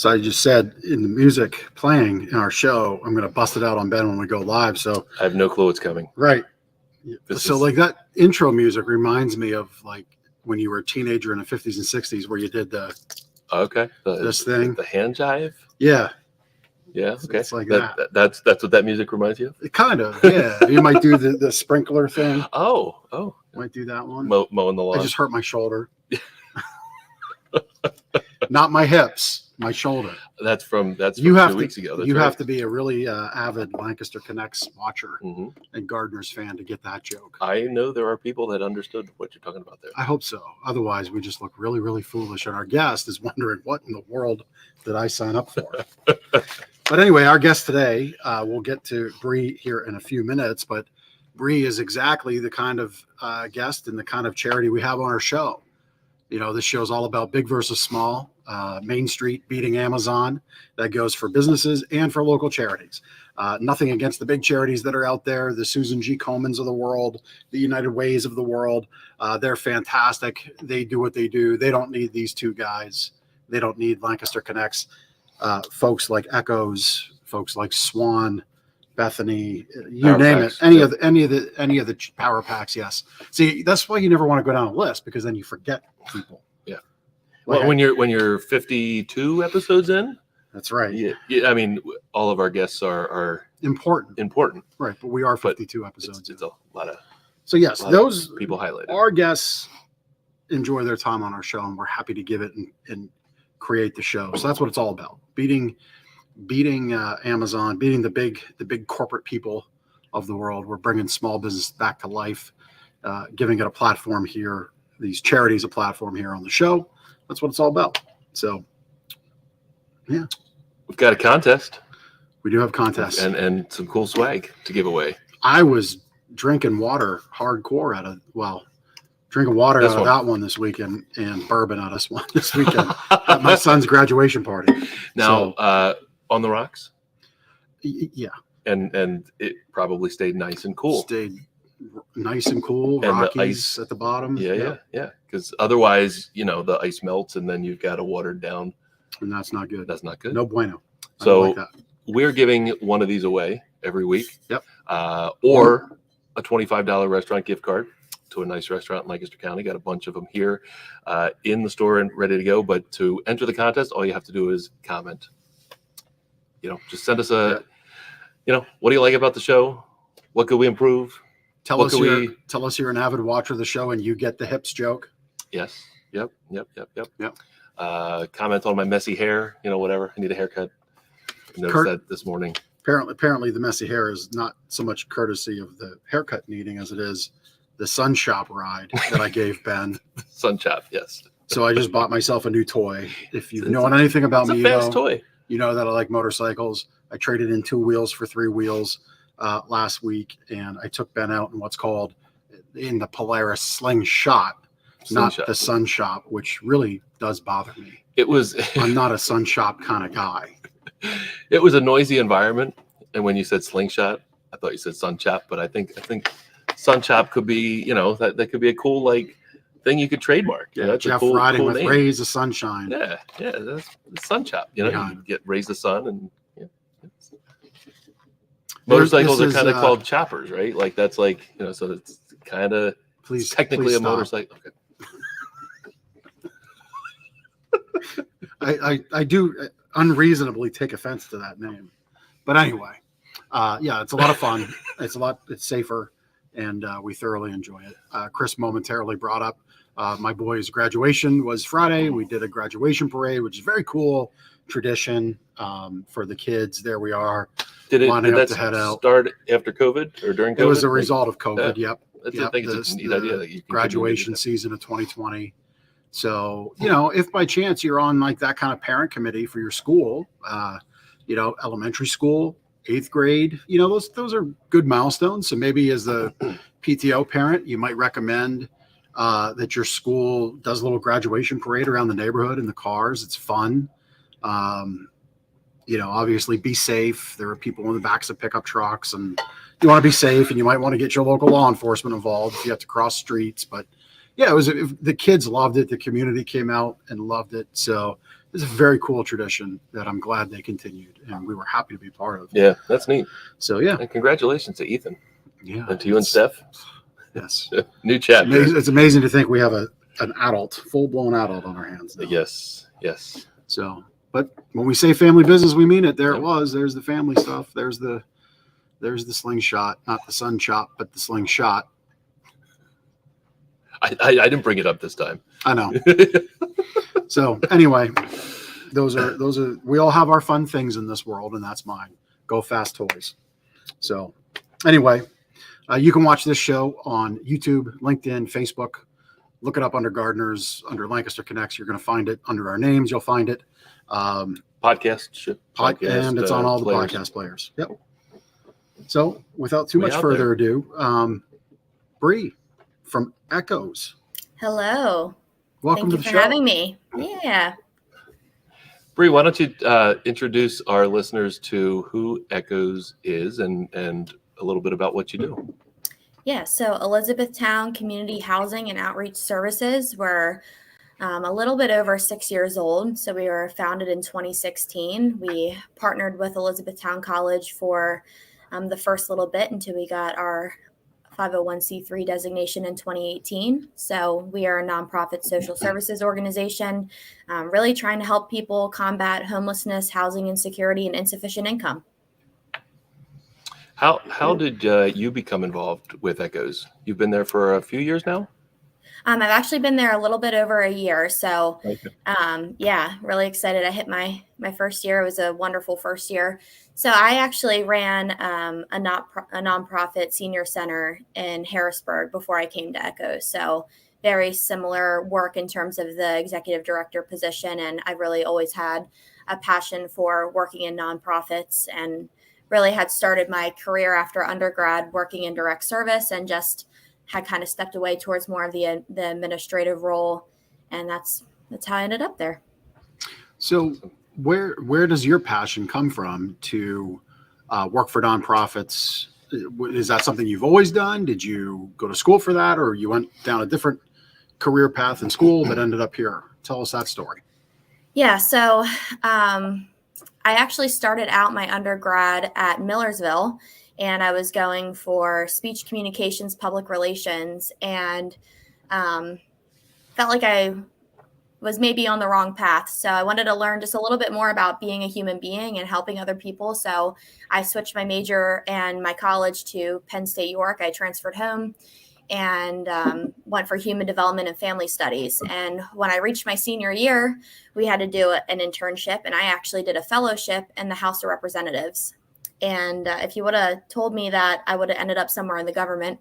So I just said in the music playing in our show, I'm going to bust it out on Ben when we go live. So I have no clue what's coming. Right. Like that intro music reminds me of like when you were a teenager in the 50s and 60s where you did this thing. The hand jive? Yeah. Yeah, okay. It's like that's what that music reminds you of? It kind of, yeah. You might do the sprinkler thing. Oh. Might do that one. Mowing the lawn. I just hurt my shoulder. Not my hips, my shoulder. That's from 2 weeks ago. You have to be a really avid Lancaster Connects watcher and Gardner's fan to get that joke. I know there are people that understood what you're talking about there. I hope so. Otherwise, we just look really, really foolish. And our guest is wondering, what in the world did I sign up for? But anyway, our guest today, we'll get to Brie here in a few minutes, but Brie is exactly the kind of guest and the kind of charity we have on our show. You know, this show is all about big versus small, Main Street beating Amazon. That goes for businesses and for local charities. Nothing against the big charities that are out there, the Susan G. Komans of the world, the United Ways of the world. They're fantastic. They do what they do. They don't need these two guys. They don't need Lancaster Connects. Folks like ECHOS, folks like Swan, Bethany, you name it. Any of the power packs. Yes. See, that's why you never want to go down a list, because then you forget people. Yeah. Well, when you're 52 episodes in, that's right. Yeah. I mean, all of our guests are important. Right. But we are 52 episodes. It's a lot of. So yes, those people highlighted. Our guests enjoy their time on our show, and we're happy to give it and create the show. So that's what it's all about. Beating Amazon, beating the big corporate people of the world. We're bringing small business back to life, giving it a platform here, these charities a platform here on the show. That's what it's all about. So, yeah. We've got a contest. We do have contests. And some cool swag to give away. I was drinking water hardcore out of that one this weekend and bourbon out of this one this weekend at my son's graduation party. Now, on the rocks? Yeah. And it probably stayed nice and cool. Stayed nice and cool. And Rockies the ice at the bottom. Yeah. Because otherwise, the ice melts and then you've got a watered down. And that's not good. That's not good. No bueno. So we're giving one of these away every week. Yep. Or a $25 restaurant gift card to a nice restaurant in Lancaster County. Got a bunch of them here in the store and ready to go. But to enter the contest, all you have to do is comment. Just send us what do you like about the show? What could we improve? Tell us you're an avid watcher of the show and you get the hips joke. Yes. Yep. Comment on my messy hair, whatever. I need a haircut. I noticed that this morning. Apparently the messy hair is not so much courtesy of the haircut needing as it is the Sun Shop ride that I gave Ben. Sun Shop, yes. So I just bought myself a new toy. If you've known anything about me, toy. You know that I like motorcycles. I traded in 2 wheels for 3 wheels last week, and I took Ben out in what's called in the Polaris Slingshot, not the Sun Shop, which really does bother me. I'm not a Sun Shop kind of guy. It was a noisy environment, and when you said Slingshot, I thought you said Sun Chop, but I think Sun Chop could be, that could be a cool thing you could trademark. That's Jeff a cool, riding cool with name. Rays of Sunshine. Yeah, that's Sun Chop. You get Rays the Sun, and motorcycles are kind of called choppers, right? Like that's so it's kind of technically a motorcycle. Okay. I do unreasonably take offense to that name, but anyway, it's a lot of fun. It's safer, and we thoroughly enjoy it. Chris momentarily brought up my boy's graduation was Friday. We did a graduation parade, which is very cool tradition for the kids. There we are. Did that start after COVID or during COVID? It was a result of COVID. Yep. I think it's a neat idea that you graduation season of 2020. So, if by chance you're on that kind of parent committee for your school, elementary school, 8th grade, those are good milestones. So maybe as the PTO parent, you might recommend that your school does a little graduation parade around the neighborhood in the cars. It's fun. Obviously be safe. There are people in the backs of pickup trucks, and you want to be safe, and you might want to get your local law enforcement involved if you have to cross streets. But the kids loved it. The community came out and loved it. So it's a very cool tradition that I'm glad they continued, and we were happy to be part of. Yeah, that's neat. So yeah, And congratulations to Ethan. yeah, And to you and Steph. Yes, New chapter. it's amazing to think we have an adult, full-blown adult on our hands now. Yes. So, but when we say family business, we mean it. There Yep. it was. There's the family stuff. There's the slingshot, not the sun chop, but the slingshot. I didn't bring it up this time. I know. So anyway, those are we all have our fun things in this world, and that's mine. Go Fast Toys. So anyway, you can watch this show on YouTube, LinkedIn, Facebook. Look it up under Gardeners, under Lancaster Connects. You're going to find it under our names. You'll find it. Podcast, And it's on all the players. podcast players. Yep. So without too Way much out further there. ado, Brie from ECHOS. Hello. Welcome Thank to you the for show. having me. Yeah. Brie, why don't you introduce our listeners to who ECHOS is and a little bit about what you do? Yeah. So Elizabethtown Community Housing and Outreach Services were a little bit over 6 years old. So we were founded in 2016. We partnered with Elizabethtown College for the first little bit until we got our 501c3 designation in 2018. So we are a nonprofit social services organization, really trying to help people combat homelessness, housing insecurity, and insufficient income. How did you become involved with ECHOS? You've been there for a few years now? I've actually been there a little bit over a year. So Okay. yeah, really excited. I hit my first year. It was a wonderful first year. So I actually ran a nonprofit senior center in Harrisburg before I came to ECHOS. So very similar work in terms of the executive director position. And I really always had a passion for working in nonprofits, and really had started my career after undergrad working in direct service, and just had kind of stepped away towards more of the administrative role. And that's how I ended up there. So where does your passion come from to work for nonprofits? Is that something you've always done? Did you go to school for that, or you went down a different career path in school but ended up here? Tell us that story. Yeah. So I actually started out my undergrad at Millersville, and I was going for speech communications, public relations, and felt like I was maybe on the wrong path. So I wanted to learn just a little bit more about being a human being and helping other people. So I switched my major and my college to Penn State York. I transferred home and went for human development and family studies. And when I reached my senior year, we had to do an internship, and I actually did a fellowship in the House of Representatives. And if you would have told me that I would have ended up somewhere in the government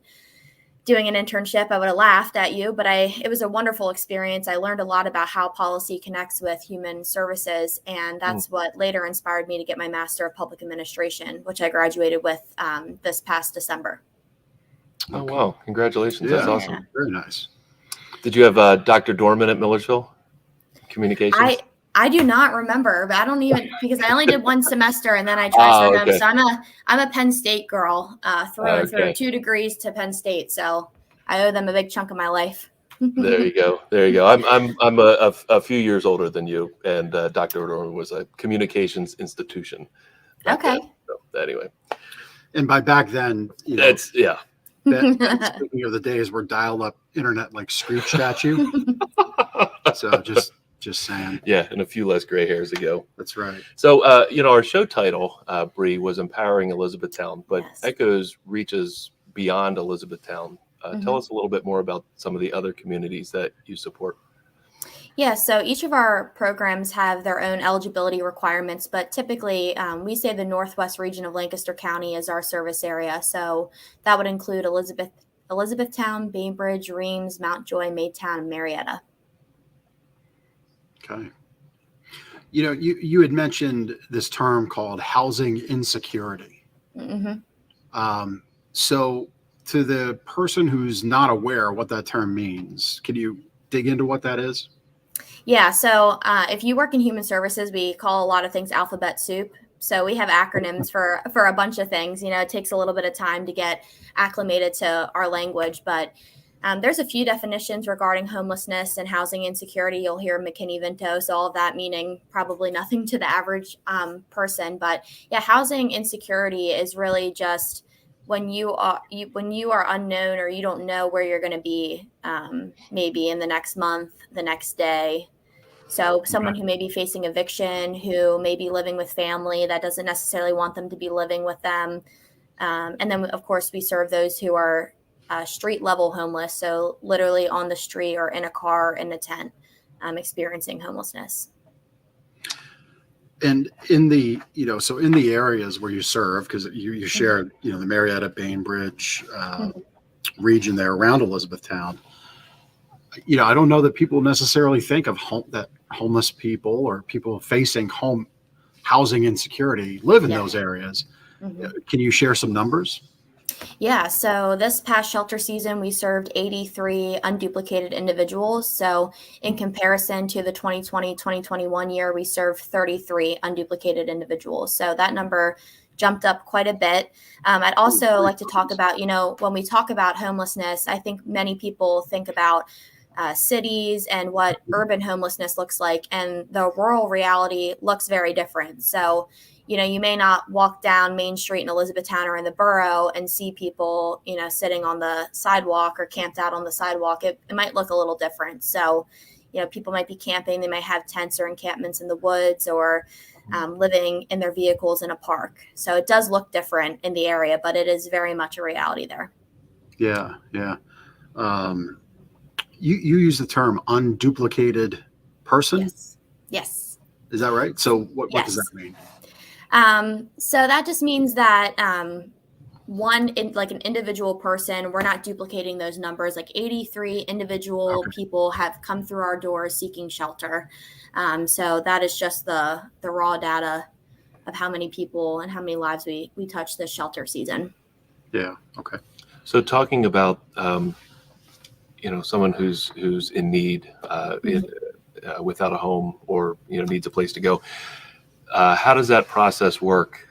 doing an internship, I would have laughed at you. But it was a wonderful experience. I learned a lot about how policy connects with human services. And that's what later inspired me to get my Master of Public Administration, which I graduated with this past December. Oh, wow. Congratulations. Yeah. That's awesome. Yeah. Very nice. Did you have Dr. Dorman at Millersville? Communications? I do not remember, but I don't even, because I only did one semester and then I transferred home. Okay. So I'm a Penn State girl through and through, Okay. 2 degrees to Penn State. So I owe them a big chunk of my life. There you go. There you go. I'm a few years older than you, and Dr. Dorman was a communications institution. back Okay. then. So, anyway, And by back then, you know, that's yeah. that, speaking of the days where dial-up internet like screeched at you. So just saying. Yeah, and a few less gray hairs ago. That's right. So, our show title, Brie, was Empowering Elizabethtown, but Yes. ECHOS reaches beyond Elizabethtown. Tell Mhm. us a little bit more about some of the other communities that you support. Yeah, so each of our programs have their own eligibility requirements, but typically we say the Northwest region of Lancaster County is our service area. So that would include Elizabethtown, Bainbridge, Reams, Mountjoy, Maytown, and Marietta. Okay. You know, you had mentioned this term called housing insecurity. Mm-hmm. So to the person who's not aware what that term means, can you dig into what that is? Yeah, so if you work in human services, we call a lot of things alphabet soup. So we have acronyms for a bunch of things. You know, it takes a little bit of time to get acclimated to our language, but There's a few definitions regarding homelessness and housing insecurity. You'll hear McKinney-Vento, so all of that meaning probably nothing to the average person. But yeah, housing insecurity is really just when you are unknown, or you don't know where you're going to be, maybe in the next month, the next day. So someone who may be facing eviction, who may be living with family that doesn't necessarily want them to be living with them. And then, of course, we serve those who are street level homeless, so literally on the street or in a car, in a tent, experiencing homelessness. And in the, so in the areas where you serve, because you shared, the Marietta, Bainbridge region there around Elizabethtown, I don't know that people necessarily think of that homeless people or people facing housing insecurity live in those areas. Can you share some numbers? Yeah, so this past shelter season, we served 83 unduplicated individuals. So in comparison to the 2020-2021 year, we served 33 unduplicated individuals. So that number jumped up quite a bit. I'd also like to talk about, when we talk about homelessness, I think many people think about cities and what urban homelessness looks like, and the rural reality looks very different. So you may not walk down Main Street in Elizabethtown or in the borough and see people, sitting on the sidewalk or camped out on the sidewalk. It might look a little different. So, people might be camping. They might have tents or encampments in the woods, or living in their vehicles in a park. So it does look different in the area, but it is very much a reality there. Yeah, yeah. You use the term unduplicated person? Yes. Is that right? So what does that mean? So that just means that an individual person, we're not duplicating those numbers. Like 83 individual people have come through our doors seeking shelter. So that is just the raw data of how many people and how many lives we touch this shelter season. Yeah. Okay. So talking about someone who's in need, without a home, or needs a place to go. How does that process work?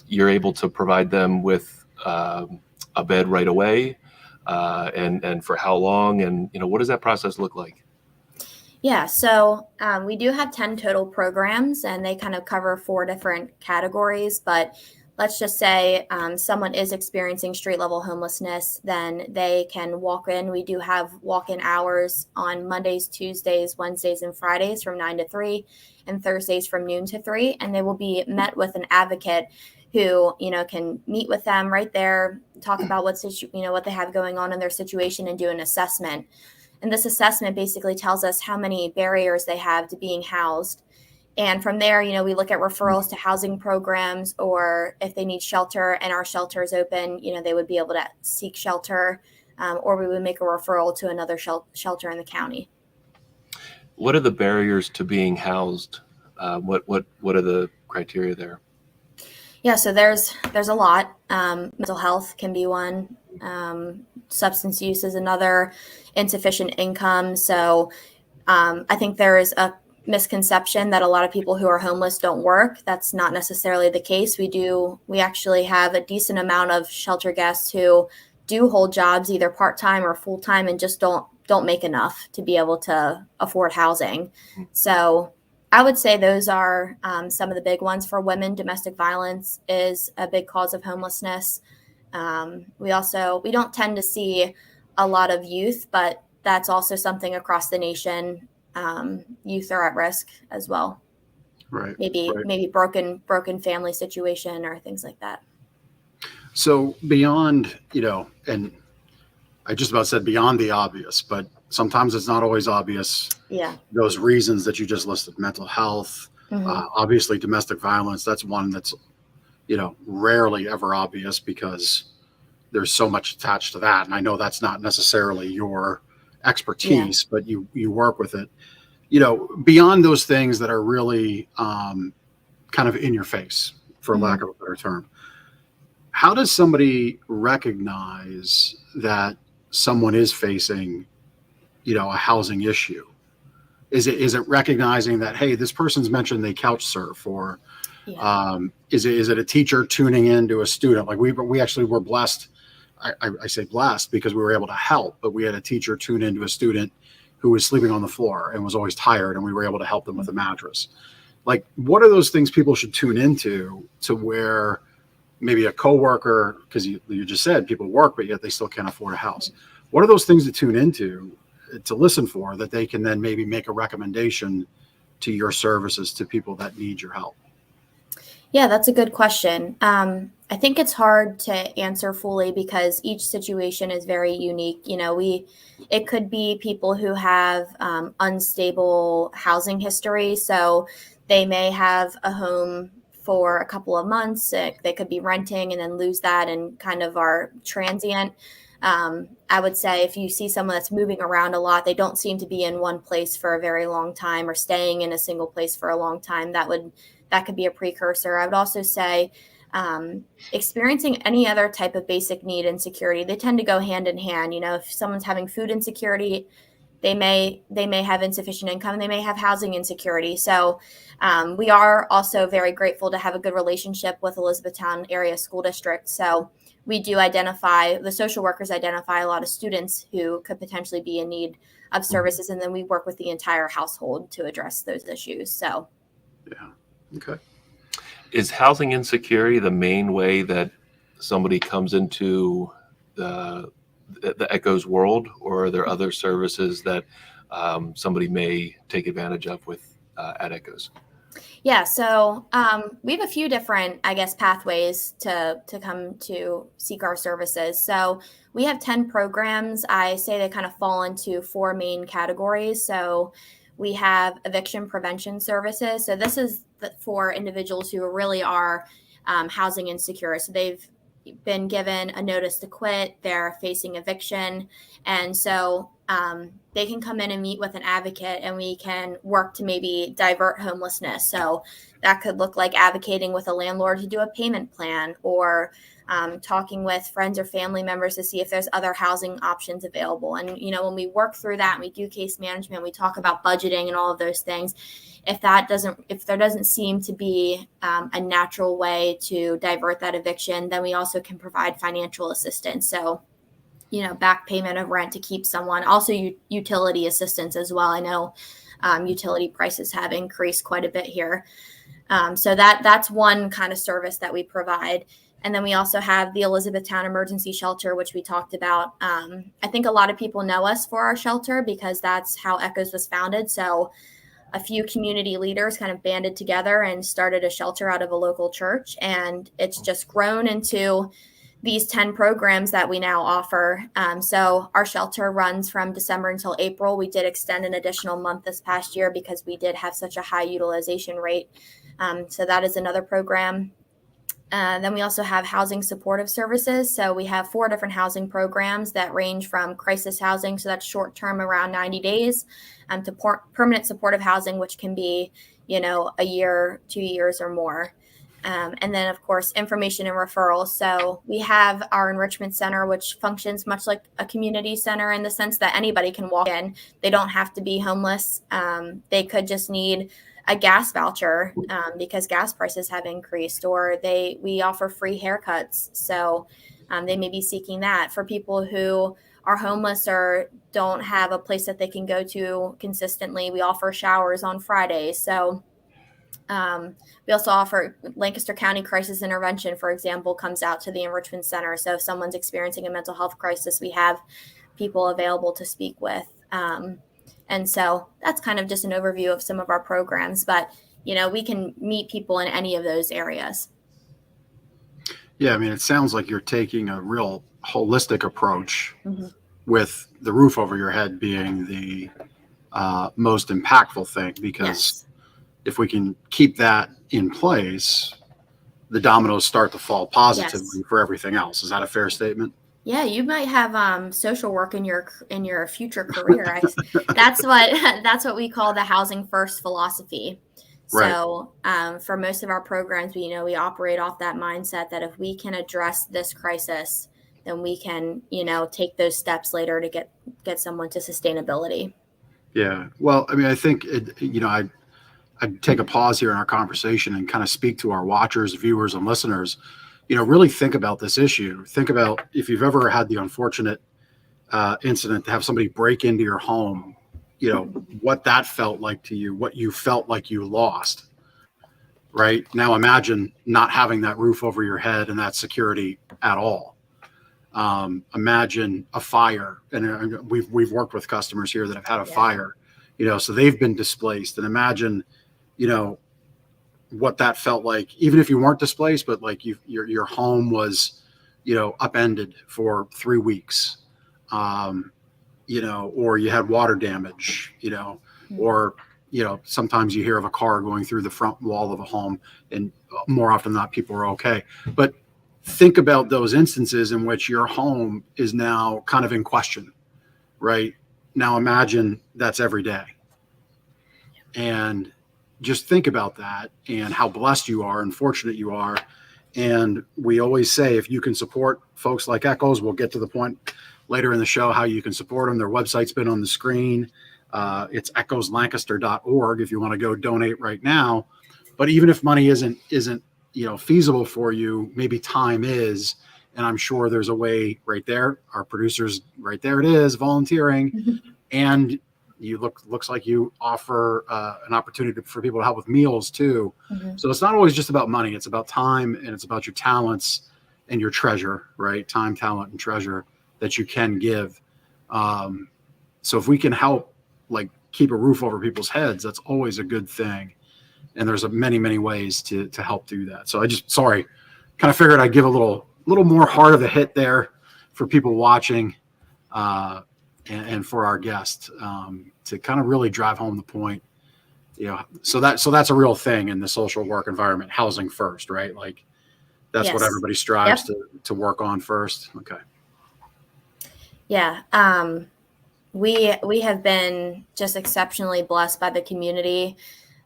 You're able to provide them with a bed right away, and for how long? And what does that process look like? Yeah, so we do have 10 total programs, and they kind of cover 4 different categories. But let's just say someone is experiencing street level homelessness, then they can walk in. We do have walk-in hours on Mondays, Tuesdays, Wednesdays, and Fridays from 9 to 3, and Thursdays from noon to 3. And they will be met with an advocate who, can meet with them right there, talk about what they have going on in their situation, and do an assessment. And this assessment basically tells us how many barriers they have to being housed. And from there, we look at referrals to housing programs, or if they need shelter and our shelter is open, they would be able to seek shelter, or we would make a referral to another shelter in the county. What are the barriers to being housed? What are the criteria there? Yeah, so there's a lot. Mental health can be one. Substance use is another. Insufficient income. So I think there is a misconception that a lot of people who are homeless don't work. That's not necessarily the case. We actually have a decent amount of shelter guests who do hold jobs, either part-time or full-time, and just don't make enough to be able to afford housing. So I would say those are some of the big ones. For women, domestic violence is a big cause of homelessness. We don't tend to see a lot of youth, but that's also something across the nation. Youth are at risk as well. Right. Maybe broken family situation or things like that. So beyond, and I just about said beyond the obvious, but sometimes it's not always obvious. Yeah. Those reasons that you just listed: mental health, obviously domestic violence. That's one that's, rarely ever obvious, because there's so much attached to that. And I know that's not necessarily your expertise, but you work with it. Beyond those things that are really kind of in your face, for lack of a better term, how does somebody recognize that someone is facing, a housing issue? Is it recognizing that, hey, this person's mentioned they couch surf, or is it a teacher tuning in to a student? Like we actually were blessed I say blessed because we were able to help, but we had a teacher tune into a student who was sleeping on the floor and was always tired, and we were able to help them with a mattress. Like, what are those things people should tune into to where maybe a coworker, because you just said people work, but yet they still can't afford a house. What are those things to tune into, to listen for, that they can then maybe make a recommendation to your services to people that need your help? Yeah, that's a good question. I think it's hard to answer fully because each situation is very unique. It could be people who have unstable housing history. So they may have a home for a couple of months. They could be renting and then lose that and kind of are transient. I would say if you see someone that's moving around a lot, they don't seem to be in one place for a very long time or staying in a single place for a long time, that could be a precursor. I would also say experiencing any other type of basic need insecurity, they tend to go hand in hand. If someone's having food insecurity, they may have insufficient income, they may have housing insecurity. So we are also very grateful to have a good relationship with Elizabethtown Area School District. So we do the social workers identify a lot of students who could potentially be in need of services, and then we work with the entire household to address those issues. So yeah. Okay. Is housing insecurity the main way that somebody comes into the ECHOS world, or are there other services that somebody may take advantage of with at ECHOS? Yeah, so we have a few different, pathways to come to seek our services. So we have 10 programs. I say they kind of fall into 4 main categories. So we have eviction prevention services. So this is for individuals who really are housing insecure. So they've been given a notice to quit, they're facing eviction, and so they can come in and meet with an advocate, and we can work to maybe divert homelessness. So that could look like advocating with a landlord to do a payment plan, or talking with friends or family members to see if there's other housing options available. And, when we work through that and we do case management, we talk about budgeting and all of those things. If there doesn't seem to be a natural way to divert that eviction, then we also can provide financial assistance. So, back payment of rent to keep someone, also utility assistance as well. I know utility prices have increased quite a bit here. So that's one kind of service that we provide. And then we also have the Elizabethtown Emergency Shelter, which we talked about. I think a lot of people know us for our shelter because that's how ECHOS was founded. So a few community leaders kind of banded together and started a shelter out of a local church. And it's just grown into these 10 programs that we now offer. So our shelter runs from December until April. We did extend an additional month this past year because we did have such a high utilization rate. So that is another program. Then we also have housing supportive services. So we have 4 different housing programs that range from crisis housing, so that's short term around 90 days, to permanent supportive housing, which can be, a year, 2 years or more. And then, of course, information and referrals. So we have our enrichment center, which functions much like a community center in the sense that anybody can walk in. They don't have to be homeless. They could just need a gas voucher because gas prices have increased, or we offer free haircuts. So they may be seeking that. For people who are homeless or don't have a place that they can go to consistently, we offer showers on Fridays. So we also offer Lancaster County Crisis Intervention, for example, comes out to the enrichment center. So if someone's experiencing a mental health crisis, we have people available to speak with. And so that's kind of just an overview of some of our programs, but, we can meet people in any of those areas. Yeah. I mean, it sounds like you're taking a real holistic approach, with the roof over your head being the most impactful thing, because if we can keep that in place, the dominoes start to fall positively for everything else. Is that a fair statement? Yeah, you might have social work in your future career. That's what we call the housing first philosophy. So for most of our programs, we operate off that mindset that if we can address this crisis, then we can take those steps later to get someone to sustainability. Yeah. Well, I mean, I think I'd take a pause here in our conversation and kind of speak to our watchers, viewers, and listeners. really think about this issue. Think about if you've ever had the unfortunate incident to have somebody break into your home, what that felt like to you, what you felt like you lost. Right now, imagine not having that roof over your head and that security at all. Imagine a fire, and we've worked with customers here that have had a fire, so they've been displaced. And imagine, what that felt like, even if you weren't displaced, but like your home was, upended for 3 weeks, or you had water damage, or sometimes you hear of a car going through the front wall of a home, and more often than not, people are okay. But think about those instances in which your home is now kind of in question, right? Now imagine that's every day. And just think about that and how blessed you are and fortunate you are. And we always say, if you can support folks like ECHOS, we'll get to the point later in the show how you can support them. Their website's been on the screen. It's echoslancaster.org if you want to go donate right now. But even if money isn't feasible for you, maybe time is. And I'm sure there's a way right there. Our producers, right there it is, volunteering. And you looks like you offer an opportunity for people to help with meals too. So it's not always just about money. It's about time, and it's about your talents and your treasure, right? Time, talent, and treasure that you can give. So if we can help, like, keep a roof over people's heads, that's always a good thing. And there's many, many ways to help do that. So kind of figured I'd give a little more heart of the hit there for people watching, and for our guest, to kind of really drive home the point. So that's a real thing in the social work environment. Housing first, right? Like that's what everybody strives to work on first. Okay. Yeah. We have been just exceptionally blessed by the community,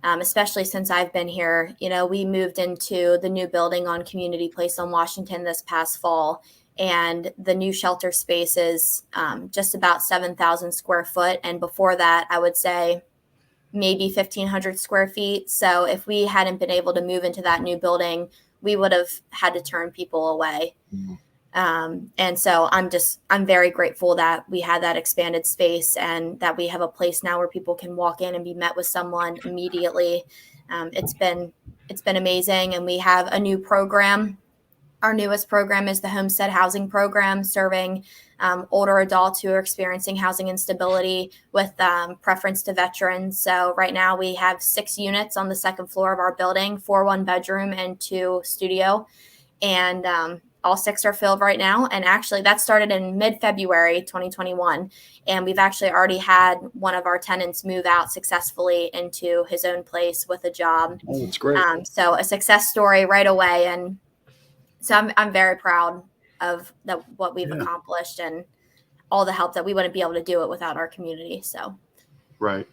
especially since I've been here. We moved into the new building on Community Place on Washington this past fall, and the new shelter space is just about 7,000 square foot. And before that, I would say maybe 1,500 square feet. So if we hadn't been able to move into that new building, we would have had to turn people away. And so I'm very grateful that we had that expanded space and that we have a place now where people can walk in and be met with someone immediately. It's been amazing. And we have a new program. Our newest program is the Homestead Housing Program, serving older adults who are experiencing housing instability with preference to veterans. So right now we have 6 units on the second floor of our building, 4 one-bedroom and 2 studio. And all 6 are filled right now. And actually that started in mid-February 2021. And we've actually already had one of our tenants move out successfully into his own place with a job. Oh, that's great. So a success story right away. And so I'm very proud of what we've accomplished and all the help that we wouldn't be able to do it without our community. So. Right.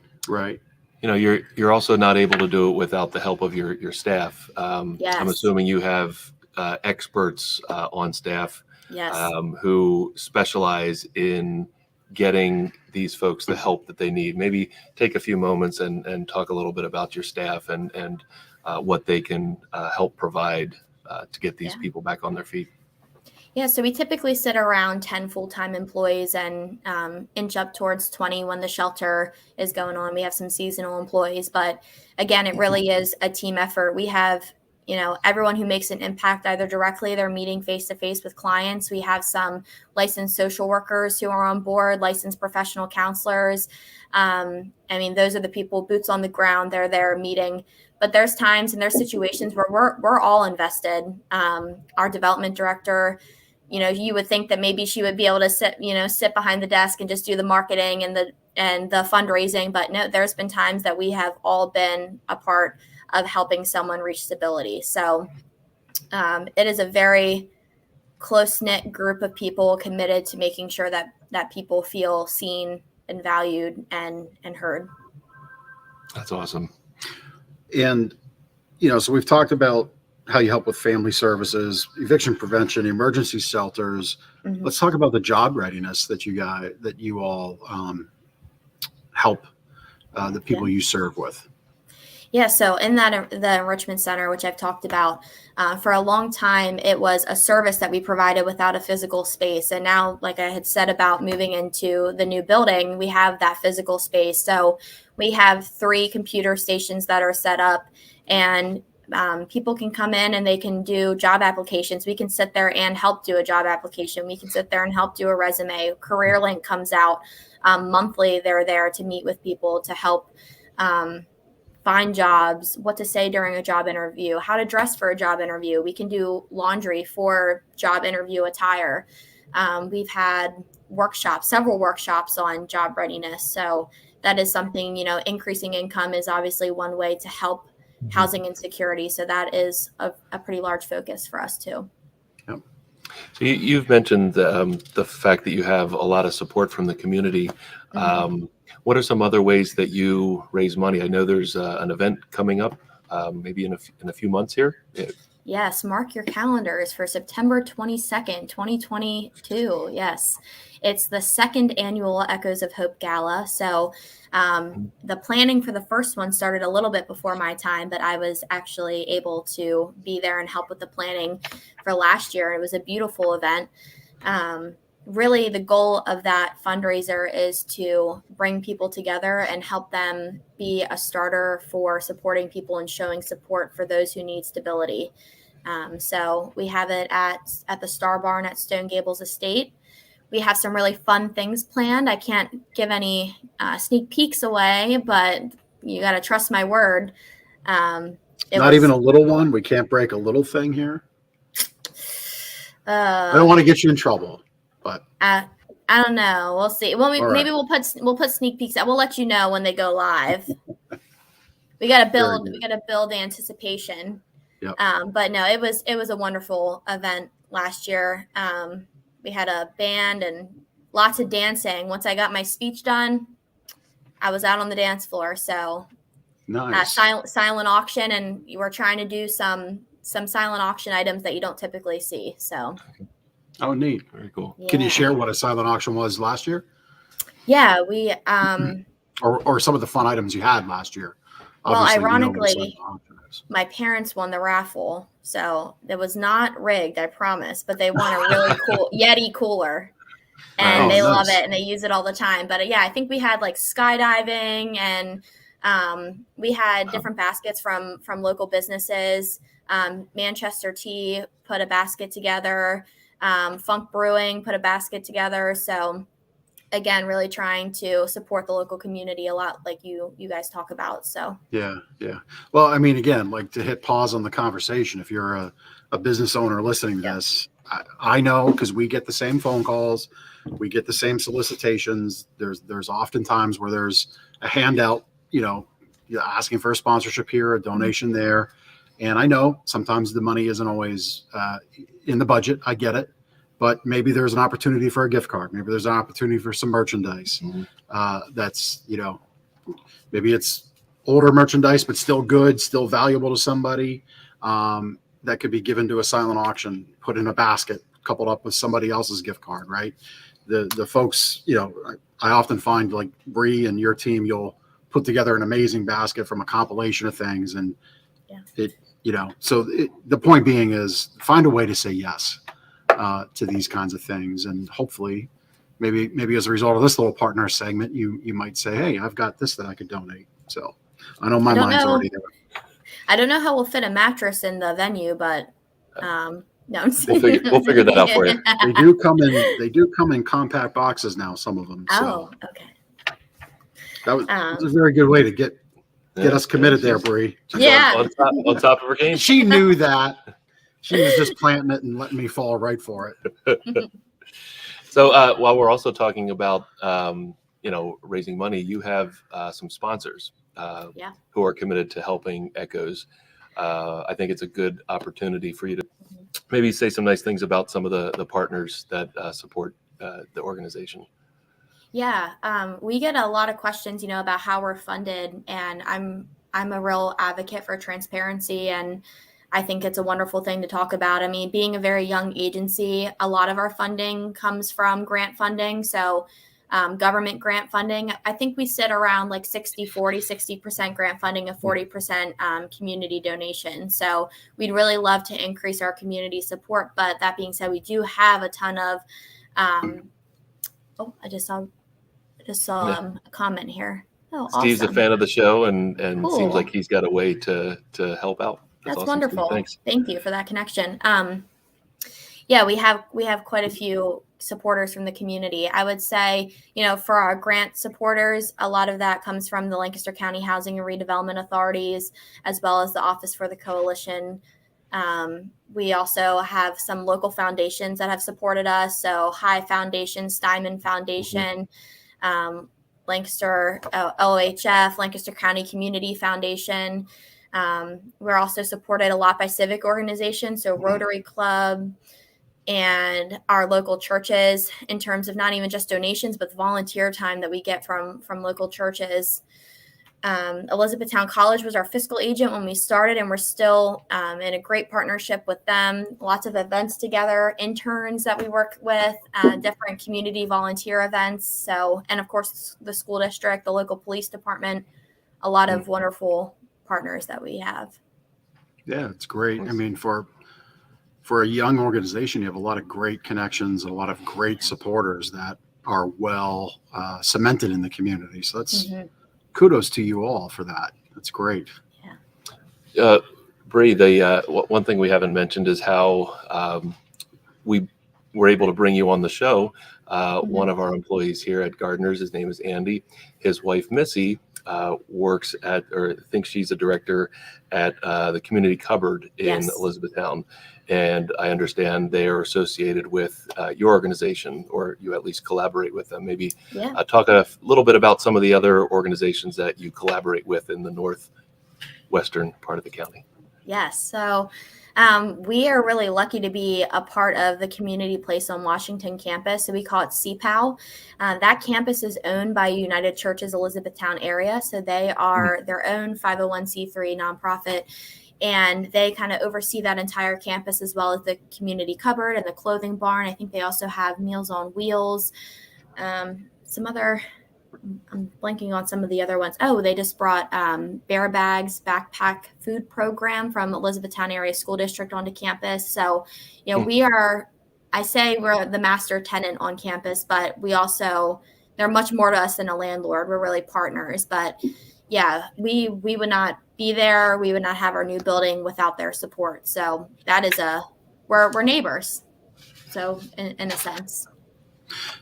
You're also not able to do it without the help of your staff. Yes. I'm assuming you have experts on staff who specialize in getting these folks the help that they need. Maybe take a few moments and talk a little bit about your staff and what they can help provide to get these people back on their feet. Yeah, so we typically sit around 10 full-time employees and inch up towards 20 when the shelter is going on. We have some seasonal employees, but again, it really is a team effort. We have, everyone who makes an impact either directly, they're meeting face-to-face with clients. We have some licensed social workers who are on board, licensed professional counselors. Those are the people, boots on the ground, they're there meeting. But there's times and there's situations where we're all invested. Our development director, you would think that maybe she would be able to sit behind the desk and just do the marketing and the fundraising. But no, there's been times that we have all been a part of helping someone reach stability. So it is a very close-knit group of people committed to making sure that people feel seen and valued and heard. That's awesome. And, so we've talked about how you help with family services, eviction prevention, emergency shelters. Mm-hmm. Let's talk about the job readiness that you all help the people you serve with. Yeah, so in the enrichment center, which I've talked about, for a long time, it was a service that we provided without a physical space. And now, like I had said about moving into the new building, we have that physical space. So we have 3 computer stations that are set up, and people can come in and they can do job applications. We can sit there and help do a job application. We can sit there and help do a resume. CareerLink comes out monthly. They're there to meet with people to help find jobs, what to say during a job interview, how to dress for a job interview. We can do laundry for job interview attire. We've had several workshops on job readiness. So that is something, increasing income is obviously one way to help housing insecurity. So that is a pretty large focus for us too. Yep. So you've mentioned the fact that you have a lot of support from the community. What are some other ways that you raise money? I know there's an event coming up, maybe in a few months here. Yeah. Yes, mark your calendars for September 22nd, 2022. Yes, it's the 2nd annual Echoes of Hope Gala. So the planning for the first one started a little bit before my time, but I was actually able to be there and help with the planning for last year. It was a beautiful event. Really, the goal of that fundraiser is to bring people together and help them be a starter for supporting people and showing support for those who need stability. So we have it at the Star Barn at Stone Gables Estate. We have some really fun things planned. I can't give any sneak peeks away, but you got to trust my word. Not even a little one. We can't break a little thing here. I don't want to get you in trouble. But I don't know. We'll see. Well, maybe we'll put sneak peeks out. We'll let you know when they go live. We got to build anticipation. Yep. But no, it was a wonderful event last year. We had a band and lots of dancing. Once I got my speech done, I was out on the dance floor. So nice. Silent auction, and you were trying to do some silent auction items that you don't typically see. So. Oh, neat. Very cool. Yeah. Can you share what a silent auction was last year? Yeah, we or some of the fun items you had last year. Obviously, well, ironically, my parents won the raffle, so it was not rigged, I promise. But they won a really cool Yeti cooler, and they love it and they use it all the time. But yeah, I think we had like skydiving, and we had different baskets from local businesses. Manchester Tea put a basket together. Funk Brewing put a basket together. So again, really trying to support the local community a lot, like you guys talk about. So yeah. Well, I mean, again, like to hit pause on the conversation. If you're a business owner listening to this, I know, because we get the same phone calls, we get the same solicitations. There's often times where there's a handout, asking for a sponsorship here, a donation there. And I know sometimes the money isn't always in the budget. I get it. But maybe there's an opportunity for a gift card. Maybe there's an opportunity for some merchandise. That's, maybe it's older merchandise, but still good, still valuable to somebody, that could be given to a silent auction, put in a basket, coupled up with somebody else's gift card, right? The folks, I often find, like Brie and your team, you'll put together an amazing basket from a compilation of things. And the point being is find a way to say yes to these kinds of things. And hopefully maybe as a result of this little partner segment, you might say, hey, I've got this that I could donate. So I know my mind's already there. I don't know how we'll fit a mattress in the venue, but no, we'll figure that out for you. They do come in compact boxes now, some of them. So. Oh, okay. That was a very good way to get us committed there, Brie. Yeah. On top of her game. She knew that. She was just planting it and letting me fall right for it. So while we're also talking about, raising money, you have some sponsors who are committed to helping ECHOS. I think it's a good opportunity for you to maybe say some nice things about some of the partners that support the organization. Yeah, we get a lot of questions, about how we're funded, and I'm a real advocate for transparency, and I think it's a wonderful thing to talk about. I mean, being a very young agency, a lot of our funding comes from grant funding. So government grant funding. I think we sit around like 60% grant funding and 40% community donation. So we'd really love to increase our community support. But that being said, we do have a ton of, I just saw a comment here. Oh, Steve's awesome. a fan of the show and Cool. seems like he's got a way to help out. That's awesome, wonderful. Steve. Thanks. Thank you for that connection. Yeah, we have quite a few supporters from the community. I would say, for our grant supporters, a lot of that comes from the Lancaster County Housing and Redevelopment Authorities, as well as the Office for the Coalition. We also have some local foundations that have supported us. So High Foundation, Steinman Foundation, Lancaster LOHF, Lancaster County Community Foundation. We're also supported a lot by civic organizations, so Rotary Club and our local churches, in terms of not even just donations, but the volunteer time that we get from local churches. Elizabethtown College was our fiscal agent when we started, and we're still in a great partnership with them. Lots of events together, interns that we work with, different community volunteer events. So, and of course, the school district, the local police department, a lot of wonderful partners that we have. Yeah, it's great. I mean, for a young organization, you have a lot of great connections, a lot of great supporters that are well cemented in the community. So that's kudos to you all for that. That's great. Yeah. Brie, one thing we haven't mentioned is how we were able to bring you on the show. One of our employees here at Gardner's, his name is Andy. His wife, Missy, works at, or thinks she's a director at the Community Cupboard in Elizabethtown. And I understand they are associated with your organization, or you at least collaborate with them. Maybe talk a little bit about some of the other organizations that you collaborate with in the northwestern part of the county. Yes. So we are really lucky to be a part of the Community Place on Washington campus. So we call it CPAL. That campus is owned by United Churches Elizabethtown area. So they are their own 501c3 nonprofit. And they kind of oversee that entire campus, as well as the community cupboard and the clothing barn. I think they also have Meals on Wheels. Some other, I'm blanking on some of the other ones. Oh, they just brought Bear Bags backpack food program from Elizabethtown Area School District onto campus. So, we are, I say we're the master tenant on campus, but we also, they're much more to us than a landlord. We're really partners. But yeah, we would not be there. We would not have our new building without their support. So that is we're neighbors. So in a sense.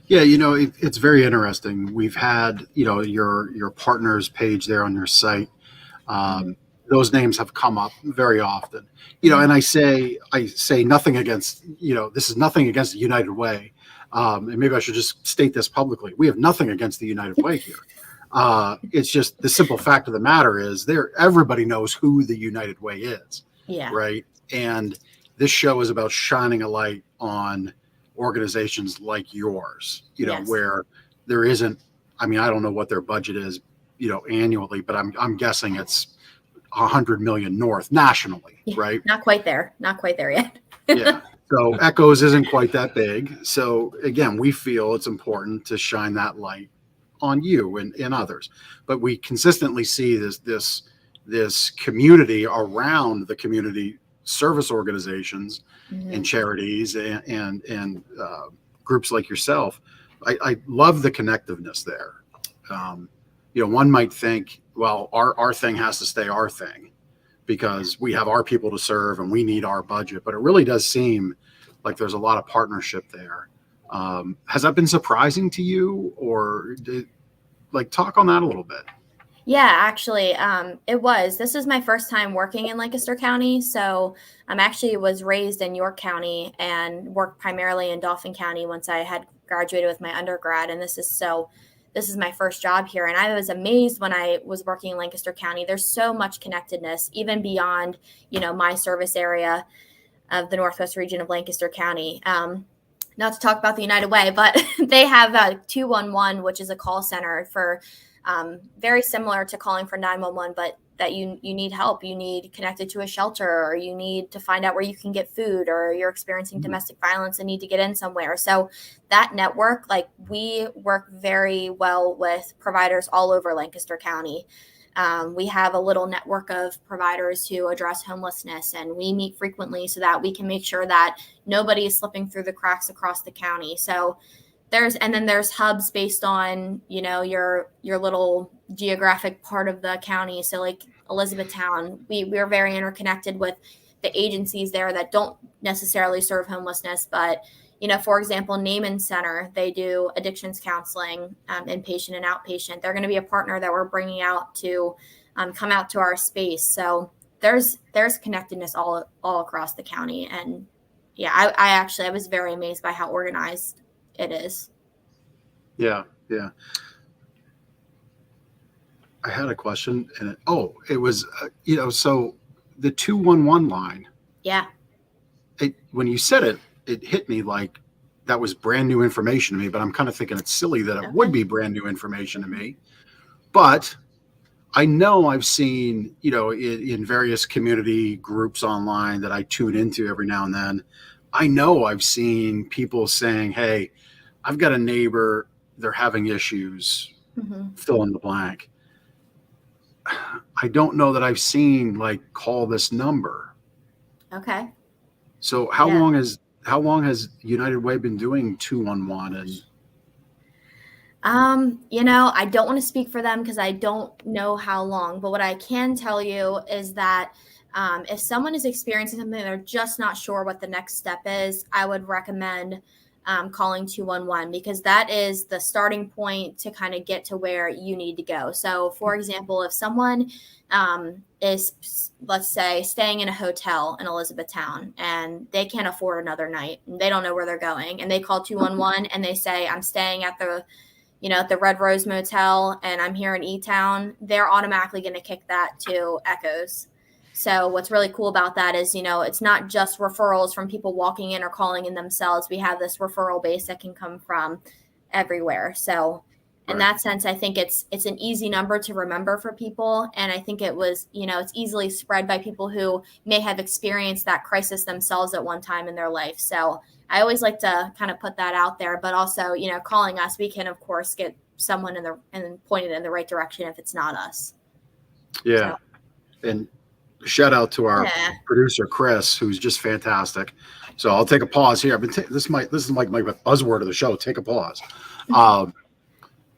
Yeah, it's very interesting. We've had, your partners page there on your site. Those names have come up very often, and I say nothing against, this is nothing against the United Way. And maybe I should just state this publicly. We have nothing against the United Way here. It's just the simple fact of the matter is everybody knows who the United Way is. Yeah. Right. And this show is about shining a light on organizations like yours, where there isn't, I don't know what their budget is, annually, but I'm guessing it's 100 million north nationally, right? Not quite there yet. Yeah. So ECHOS isn't quite that big. So again, we feel it's important to shine that light on you and others, but we consistently see this community around the community service organizations and charities and groups like yourself. I love the connectiveness there. One might think, well, our thing has to stay our thing because we have our people to serve and we need our budget, but it really does seem like there's a lot of partnership there. Has that been surprising to you, or talk on that a little bit? Yeah, actually, it was. This is my first time working in Lancaster County. So I actually was raised in York County and worked primarily in Dauphin County once I had graduated with my undergrad. And this is my first job here. And I was amazed when I was working in Lancaster County. There's so much connectedness, even beyond, my service area of the Northwest region of Lancaster County. Not to talk about the United Way, but they have a 211, which is a call center for very similar to calling for 911, but that you need help, you need connected to a shelter, or you need to find out where you can get food, or you're experiencing domestic violence and need to get in somewhere. So that network, like, we work very well with providers all over Lancaster County. We have a little network of providers who address homelessness, and we meet frequently so that we can make sure that nobody is slipping through the cracks across the county. So there's hubs based on, your little geographic part of the county. So like Elizabethtown, we're very interconnected with the agencies there that don't necessarily serve homelessness, but for example, Naaman Center, they do addictions counseling, inpatient and outpatient. They're going to be a partner that we're bringing out to come out to our space. So there's connectedness all across the county. And yeah, I was very amazed by how organized it is. Yeah. I had a question, and it was, so the 211 line. Yeah. When you said it, it hit me like that was brand new information to me, but I'm kind of thinking it's silly that it would be brand new information to me. But I know I've seen, in various community groups online that I tune into every now and then, I know I've seen people saying, hey, I've got a neighbor, they're having issues, fill in the blank. I don't know that I've seen call this number. Okay. So how long has United Way been doing 211? And I don't want to speak for them because I don't know how long, but what I can tell you is that if someone is experiencing something, they're just not sure what the next step is, I would recommend calling 211, because that is the starting point to kind of get to where you need to go. So for example, if someone is, let's say, staying in a hotel in Elizabethtown and they can't afford another night and they don't know where they're going, and they call 211 and they say, I'm staying at the Red Rose Motel and I'm here in E-Town, they're automatically going to kick that to ECHOS. So what's really cool about that is, it's not just referrals from people walking in or calling in themselves. We have this referral base that can come from everywhere. So in that sense, I think it's an easy number to remember for people. And I think it was, it's easily spread by people who may have experienced that crisis themselves at one time in their life. So I always like to kind of put that out there, but also, calling us, we can of course get someone and pointed in the right direction if it's not us. Yeah. So. And shout out to our producer, Chris, who's just fantastic. So I'll take a pause here. This is like my buzzword of the show. Take a pause.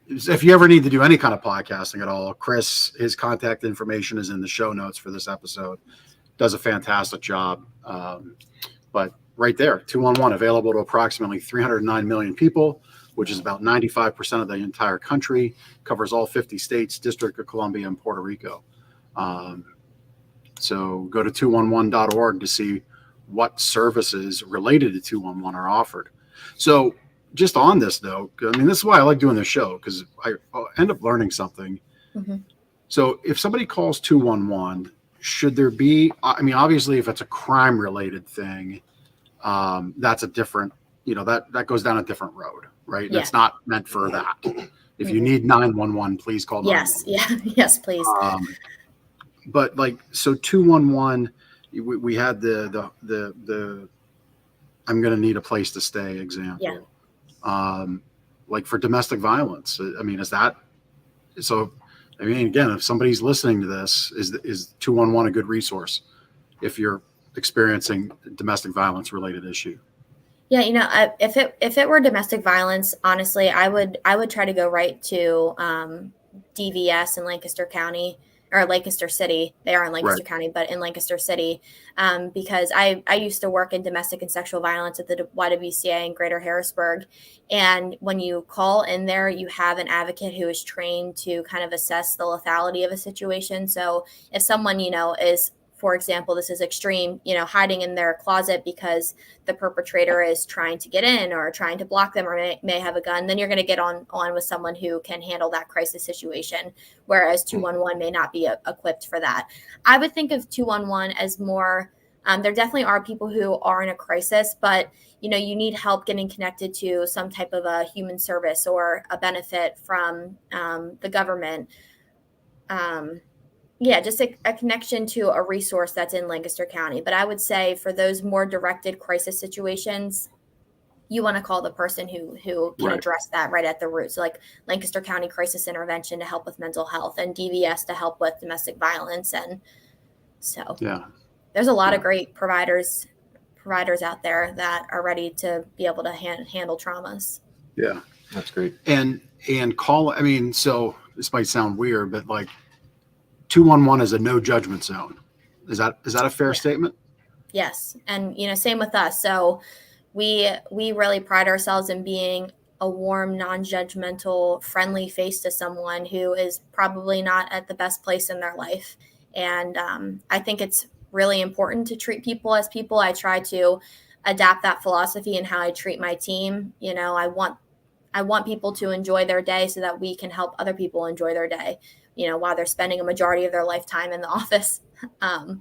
If you ever need to do any kind of podcasting at all, Chris, his contact information is in the show notes for this episode. Does a fantastic job. But right there, 211, available to approximately 309 million people, which is about 95% of the entire country, covers all 50 states, District of Columbia, and Puerto Rico. So go to 211.org to see what services related to 211 are offered. So just on this though, this is why I like doing this show, because I end up learning something. So if somebody calls 211, should there be, obviously if it's a crime related thing, that's a different, that goes down a different road, right? Yeah. It's not meant for that. If you need 911, please call 911. Yes, please. But so 211, we had the I'm going to need a place to stay example. For domestic violence, is that so? Again, if somebody's listening to this, is 211 a good resource if you're experiencing domestic violence related issue? Yeah, if it were domestic violence, honestly, I would try to go right to DVS in Lancaster County. Or Lancaster City. They are in Lancaster County, but in Lancaster City, because I used to work in domestic and sexual violence at the YWCA in Greater Harrisburg. And when you call in there, you have an advocate who is trained to kind of assess the lethality of a situation. So if someone, is, for example, this is extreme, hiding in their closet because the perpetrator is trying to get in or trying to block them, or may have a gun, then you're going to get on with someone who can handle that crisis situation, whereas 211 may not be equipped for that. I would think of 211 as more, there definitely are people who are in a crisis, but you need help getting connected to some type of a human service or a benefit from the government. Yeah, just a connection to a resource that's in Lancaster County. But I would say for those more directed crisis situations, you want to call the person who can Right. address that right at the root. So like Lancaster County Crisis Intervention to help with mental health, and DVS to help with domestic violence. And so Yeah. there's a lot Yeah. of great providers out there that are ready to be able to handle traumas. Yeah. That's great. And call, I mean, so this might sound weird, but like 211 is a no judgment zone. Is that a fair statement? Yes. And, same with us. So we really pride ourselves in being a warm, non-judgmental, friendly face to someone who is probably not at the best place in their life. And I think it's really important to treat people as people. I try to adapt that philosophy in how I treat my team. I want people to enjoy their day so that we can help other people enjoy their day, while they're spending a majority of their lifetime in the office.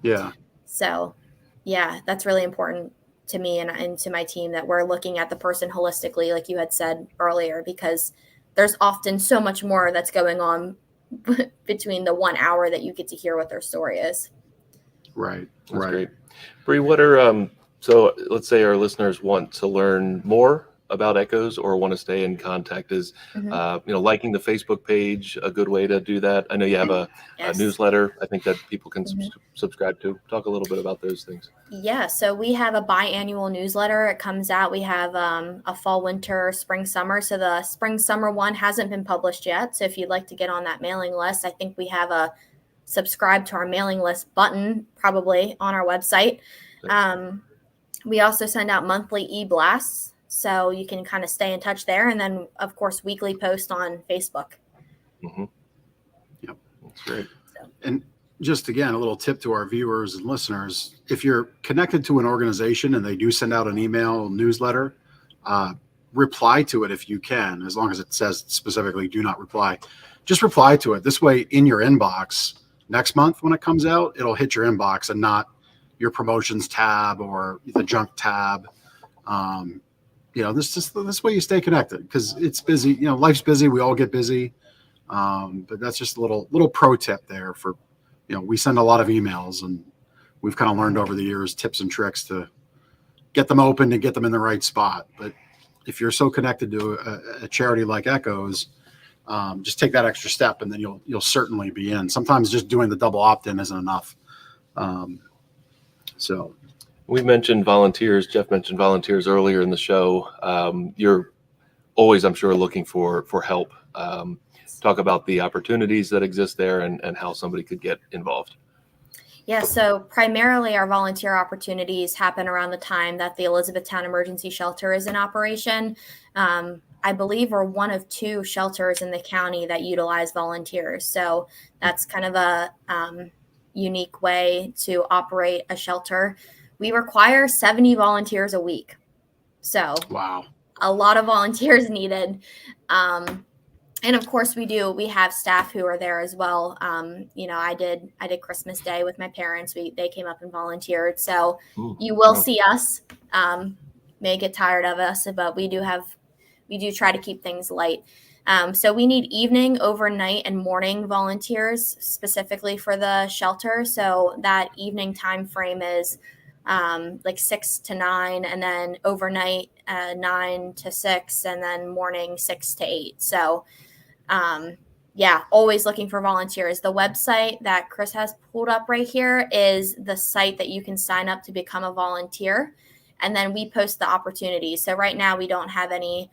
Yeah. So, yeah, that's really important to me and to my team, that we're looking at the person holistically, like you had said earlier, because there's often so much more that's going on between the 1 hour that you get to hear what their story is. Right. That's Right. great. Bree, what are so let's say our listeners want to learn more about ECHOS or want to stay in contact. Is liking the Facebook page a good way to do that? I know you have a newsletter, I think, that people can subscribe to. Talk a little bit about those things. Yeah, so we have a biannual newsletter. It comes out. We have a fall, winter, spring, summer. So the spring, summer one hasn't been published yet. So if you'd like to get on that mailing list, I think we have a subscribe to our mailing list button probably on our website. We also send out monthly e-blasts, so you can kind of stay in touch there. And then, of course, weekly posts on Facebook. Mm-hmm. Yep. That's great. And just again, a little tip to our viewers and listeners: if you're connected to an organization and they do send out an email newsletter, reply to it if you can, as long as it says specifically "do not reply." Just reply to it. This way, in your inbox next month when it comes out, it'll hit your inbox and not your promotions tab or the junk tab. This way you stay connected, because it's busy. Life's busy. We all get busy. But that's just a little pro tip there for, we send a lot of emails, and we've kind of learned over the years tips and tricks to get them open and get them in the right spot. But if you're so connected to a charity like ECHOS, just take that extra step, and then you'll certainly be in. Sometimes just doing the double opt-in isn't enough. So we mentioned volunteers. Jeff mentioned volunteers earlier in the show. You're always, I'm sure, looking for help. Talk about the opportunities that exist there and how somebody could get involved. Yeah, so primarily our volunteer opportunities happen around the time that the Elizabethtown Emergency Shelter is in operation. I believe we're one of 2 shelters in the county that utilize volunteers. So that's kind of a unique way to operate a shelter. We require 70 volunteers a week. So wow, a lot of volunteers needed. And of course we have staff who are there as well. I did Christmas Day with my parents. They came up and volunteered. So you will see us, may get tired of us, but we do try to keep things light. So we need evening, overnight, and morning volunteers specifically for the shelter. So that evening time frame is like 6 to 9, and then overnight 9 to 6, and then morning 6 to 8. So always looking for volunteers. The website that Chris has pulled up right here is the site that you can sign up to become a volunteer. And then we post the opportunities. So right now we don't have any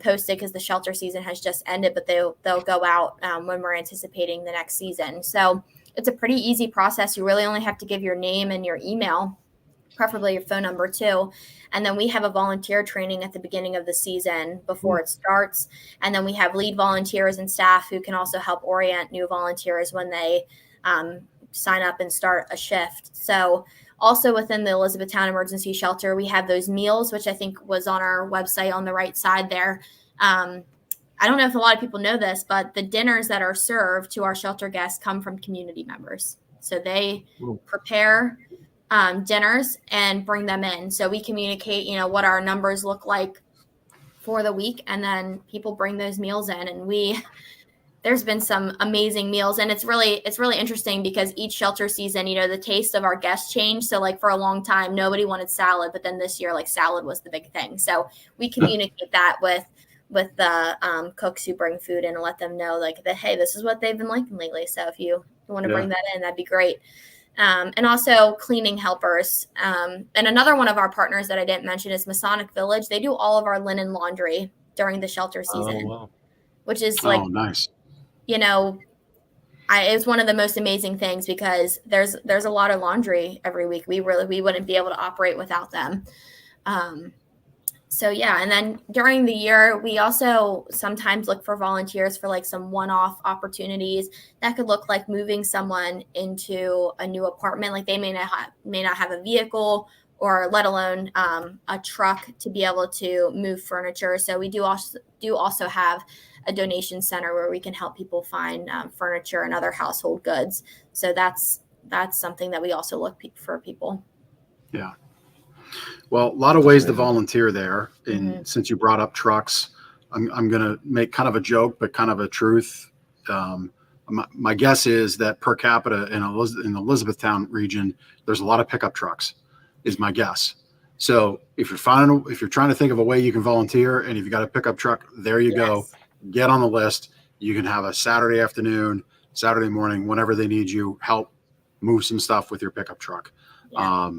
posted because the shelter season has just ended, but they'll go out when we're anticipating the next season. So it's a pretty easy process. You really only have to give your name and your email, preferably your phone number too. And then we have a volunteer training at the beginning of the season before it starts. And then we have lead volunteers and staff who can also help orient new volunteers when they sign up and start a shift. So also within the Elizabethtown Emergency Shelter, we have those meals, which I think was on our website on the right side there. I don't know if a lot of people know this, but the dinners that are served to our shelter guests come from community members. So they prepare dinners and bring them in. So we communicate, what our numbers look like for the week, and then people bring those meals in, and we there's been some amazing meals, and it's really interesting because each shelter season, the taste of our guests change. So like for a long time, nobody wanted salad, but then this year, like salad was the big thing. So we communicate that with the cooks who bring food in and let them know like that, hey, this is what they've been liking lately. So if you want to bring that in, that'd be great. And also cleaning helpers. And another one of our partners that I didn't mention is Masonic Village. They do all of our linen laundry during the shelter season, which is like, nice. It was one of the most amazing things because there's a lot of laundry every week. We wouldn't be able to operate without them. So yeah, and then during the year, we also sometimes look for volunteers for like some one-off opportunities that could look like moving someone into a new apartment. Like they may not have a vehicle or let alone a truck to be able to move furniture. So we do also have a donation center where we can help people find furniture and other household goods. So that's something that we also look for people. Yeah. Well, a lot of ways to volunteer there. And since you brought up trucks, I'm going to make kind of a joke, but kind of a truth. My guess is that per capita in the Elizabethtown region, there's a lot of pickup trucks, is my guess. So if you're trying to think of a way you can volunteer, and if you got a pickup truck, there you go. Get on the list. You can have a Saturday afternoon, Saturday morning, whenever they need you, help move some stuff with your pickup truck. Yeah.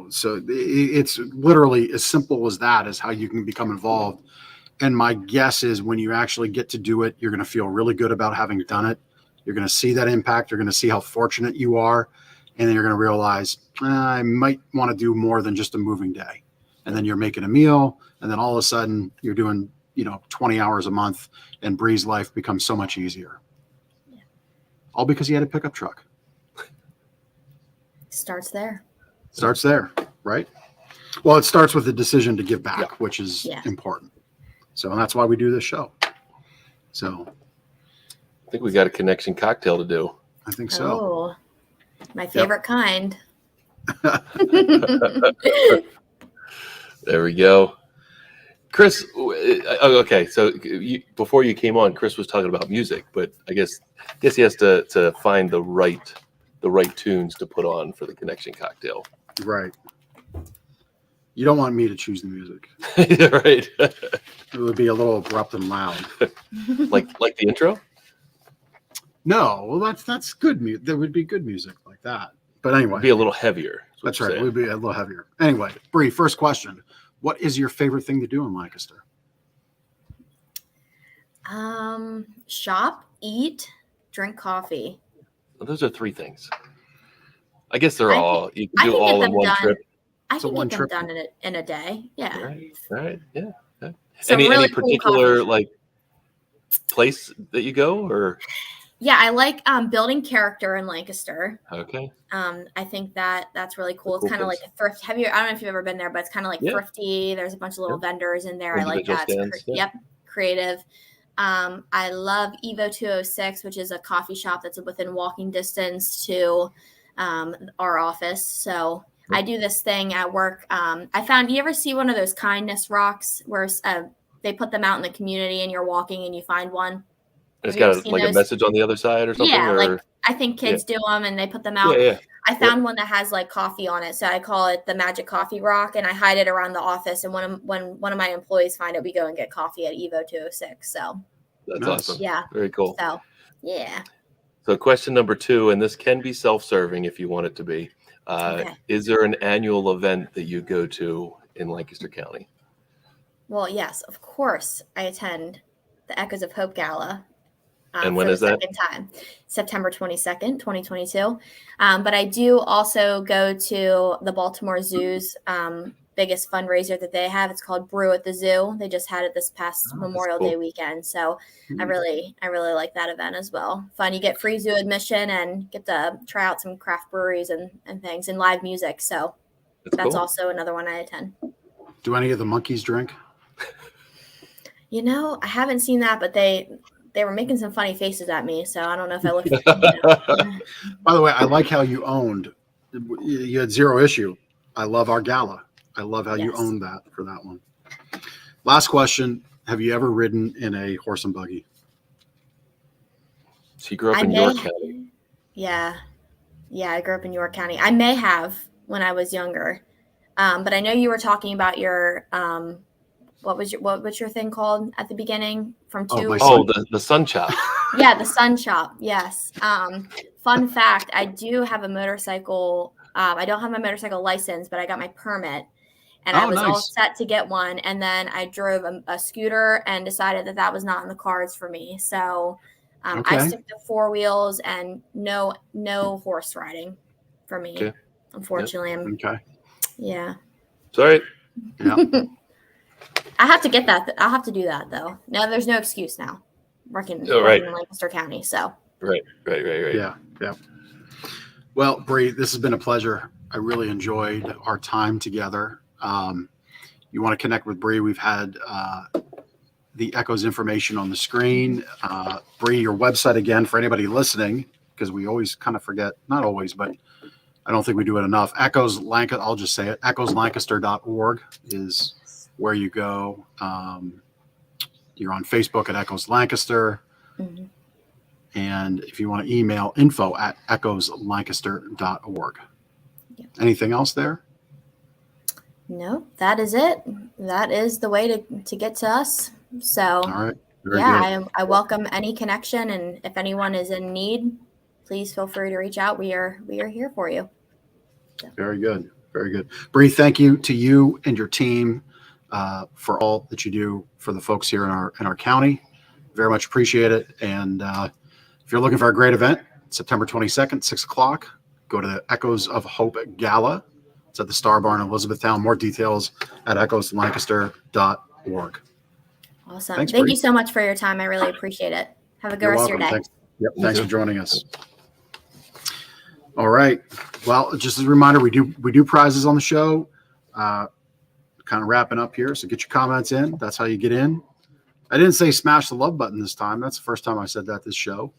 So it's literally as simple as that is how you can become involved. And my guess is when you actually get to do it, you're going to feel really good about having done it. You're going to see that impact. You're going to see how fortunate you are. And then you're going to realize I might want to do more than just a moving day. And then you're making a meal. And then all of a sudden you're doing, 20 hours a month, and Brie's life becomes so much easier. Yeah. All because he had a pickup truck. Starts there, right? Well, it starts with the decision to give back, which is important. So that's why we do this show. So I think we got a connection cocktail to do. I think so. Oh, my favorite kind. There we go. Chris, okay. So before you came on, Chris was talking about music, but I guess he has to find the right tunes to put on for the connection cocktail. Right. You don't want me to choose the music. Right. It would be a little abrupt and loud. like the intro? No, well that's good music. There would be good music like that. But anyway. It'd be a little heavier. That's right. It would be a little heavier. Anyway, Brie, first question. What is your favorite thing to do in Lancaster? Shop, eat, drink coffee. Well, those are three things. I guess you can do all in one trip. I can get them done in a day. Yeah. Right. Yeah. Any particular like place that you go or? Yeah, I like building character in Lancaster. Okay. I think that's really cool. It's kind of like a thrift. I don't know if you've ever been there, but it's kind of like thrifty. There's a bunch of little vendors in there. I like that. Creative. I love Evo 206, which is a coffee shop that's within walking distance to our office. So I do this thing at work. I found, you ever see one of those kindness rocks where they put them out in the community and you're walking and you find one? It's got a message on the other side or something? Yeah, like I think kids do them and they put them out. Yeah. I found one that has like coffee on it. So I call it the Magic Coffee Rock and I hide it around the office. And when one of my employees find it, we go and get coffee at Evo 206. So that's awesome. Yeah. Very cool. So, yeah. So question number 2, and this can be self-serving if you want it to be. Is there an annual event that you go to in Lancaster County? Well, yes, of course. I attend the ECHOS of Hope Gala. And when is that? Second time, September 22nd, 2022. But I do also go to the Baltimore Zoo's biggest fundraiser that they have. It's called Brew at the Zoo. They just had it this past Memorial Day weekend. So I really like that event as well. Fun. You get free zoo admission and get to try out some craft breweries and things and live music. So that's cool. Also another one I attend. Do any of the monkeys drink? I haven't seen that, but they were making some funny faces at me, so I don't know if I looked. By the way, I like how you had zero issue. I love our gala. I love how you owned that for that one. Last question. Have you ever ridden in a horse and buggy? So you grew up I in may, York County. yeah, I grew up in York County. I may have when I was younger, but I know you were talking about your what was your thing called at the beginning from Oh, two? my Oh, son. the sun shop. Yeah, the sun shop. Yes. Fun fact: I do have a motorcycle. I don't have my motorcycle license, but I got my permit, and I Oh, was all nice. set to get one. And then I drove a scooter and decided that was not in the cards for me. So I Okay. stick to four wheels and no horse riding for me. Okay. Unfortunately, Okay. yeah. Sorry. Yeah. I have to get that. I'll have to do that though. No, there's no excuse now. Working Oh, right. in Lancaster County, so. Right. Yeah. Yeah. Well, Brie, this has been a pleasure. I really enjoyed our time together. You want to connect with Brie? We've had the ECHOS information on the screen. Brie, your website again for anybody listening, because we always kind of forget, not always, but I don't think we do it enough. ECHOS Lancaster, I'll just say it, echoslancaster.org is where you go. You're on Facebook at ECHOS Lancaster. Mhm. And if you want to email info@echoslancaster.org. Yep. Anything else there? No, that is it. That is the way to get to us. So All right. Very yeah, good. I welcome any connection, and if anyone is in need, please feel free to reach out. We are here for you. Very good. Very good. Bree, thank you to you and your team for all that you do for the folks here in our county. Very much appreciate it. And if you're looking for a great event, September 22nd, 6:00, go to the Echoes of Hope Gala. It's at the Star Barn in Elizabethtown. More details at echoslancaster.org. Awesome. Thanks, Thank Bree. you so much for your time. I really appreciate it. Have a good You're rest welcome. of your day. Thanks. Yep. You Thanks too. for joining us. All right. Well, just as a reminder, we do prizes on the show. Kind of wrapping up here. So get your comments in. That's how you get in. I didn't say smash the love button this time. That's the first time I said that this show.